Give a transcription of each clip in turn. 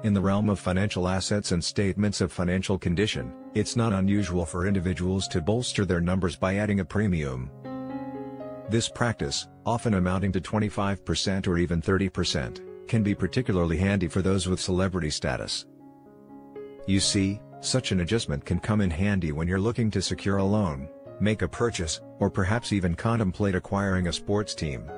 In the realm of financial assets and statements of financial condition, it's not unusual for individuals to bolster their numbers by adding a premium. This practice, often amounting to 25% or even 30%, can be particularly handy for those with celebrity status. You see, such an adjustment can come in handy when you're looking to secure a loan, make a purchase, or perhaps even contemplate acquiring a sports team.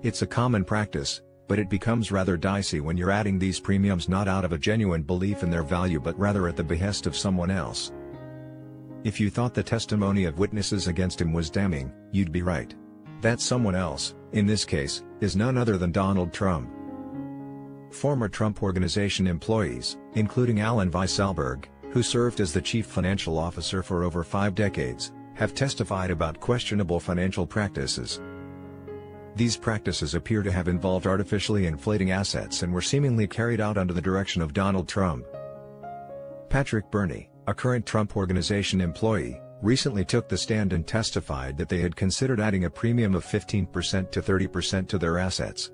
It's a common practice, but it becomes rather dicey when you're adding these premiums not out of a genuine belief in their value but rather at the behest of someone else. If you thought the testimony of witnesses against him was damning, you'd be right. That someone else, in this case, is none other than Donald Trump. Former Trump Organization employees, including Alan Weisselberg, who served as the chief financial officer for over 5 decades, have testified about questionable financial practices. These practices appear to have involved artificially inflating assets and were seemingly carried out under the direction of Donald Trump. Patrick Burney, a current Trump Organization employee, recently took the stand and testified that they had considered adding a premium of 15% to 30% to their assets.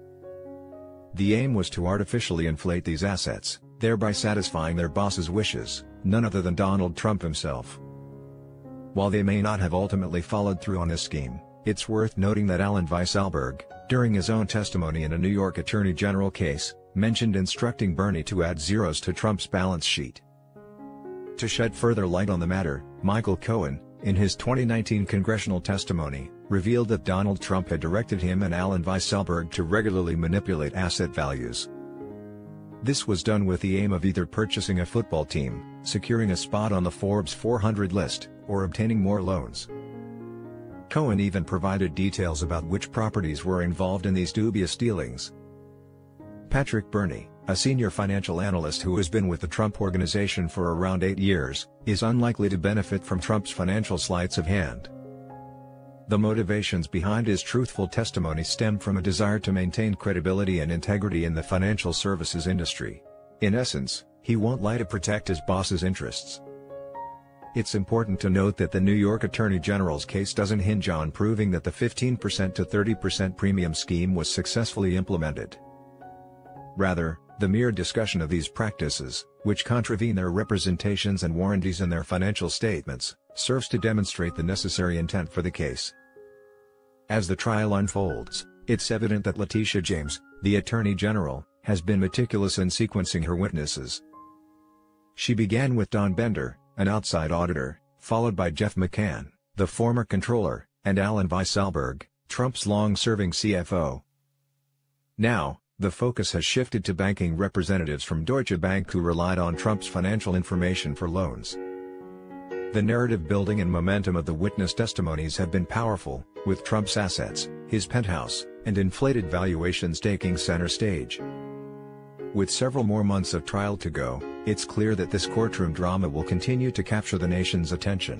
The aim was to artificially inflate these assets, thereby satisfying their boss's wishes, none other than Donald Trump himself. While they may not have ultimately followed through on this scheme, it's worth noting that Alan Weisselberg, during his own testimony in a New York Attorney General case, mentioned instructing Burney to add zeros to Trump's balance sheet. To shed further light on the matter, Michael Cohen, in his 2019 congressional testimony, revealed that Donald Trump had directed him and Alan Weisselberg to regularly manipulate asset values. This was done with the aim of either purchasing a football team, securing a spot on the Forbes 400 list, or obtaining more loans. Cohen even provided details about which properties were involved in these dubious dealings. Patrick Burney, a senior financial analyst who has been with the Trump Organization for around 8 years, is unlikely to benefit from Trump's financial sleights of hand. The motivations behind his truthful testimony stem from a desire to maintain credibility and integrity in the financial services industry. In essence, he won't lie to protect his boss's interests. It's important to note that the New York Attorney General's case doesn't hinge on proving that the 15% to 30% premium scheme was successfully implemented. Rather, the mere discussion of these practices, which contravene their representations and warranties in their financial statements, serves to demonstrate the necessary intent for the case. As the trial unfolds, it's evident that Letitia James, the Attorney General, has been meticulous in sequencing her witnesses. She began with Don Bender, an outside auditor, followed by Jeff McCann, the former controller, and Alan Weisselberg, Trump's long-serving CFO. Now, the focus has shifted to banking representatives from Deutsche Bank who relied on Trump's financial information for loans. The narrative building and momentum of the witness testimonies have been powerful, with Trump's assets, his penthouse, and inflated valuations taking center stage. With several more months of trial to go, it's clear that this courtroom drama will continue to capture the nation's attention.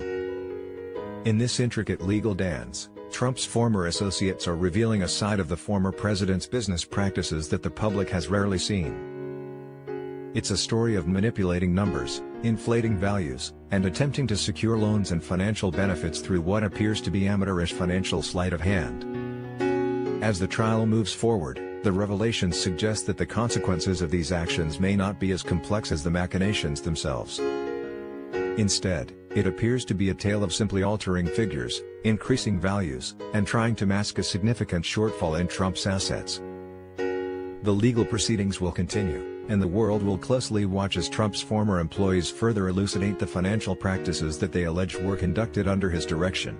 In this intricate legal dance, Trump's former associates are revealing a side of the former president's business practices that the public has rarely seen. It's a story of manipulating numbers, inflating values, and attempting to secure loans and financial benefits through what appears to be amateurish financial sleight of hand. As the trial moves forward, the revelations suggest that the consequences of these actions may not be as complex as the machinations themselves. Instead, it appears to be a tale of simply altering figures, increasing values, and trying to mask a significant shortfall in Trump's assets. The legal proceedings will continue, and the world will closely watch as Trump's former employees further elucidate the financial practices that they allege were conducted under his direction.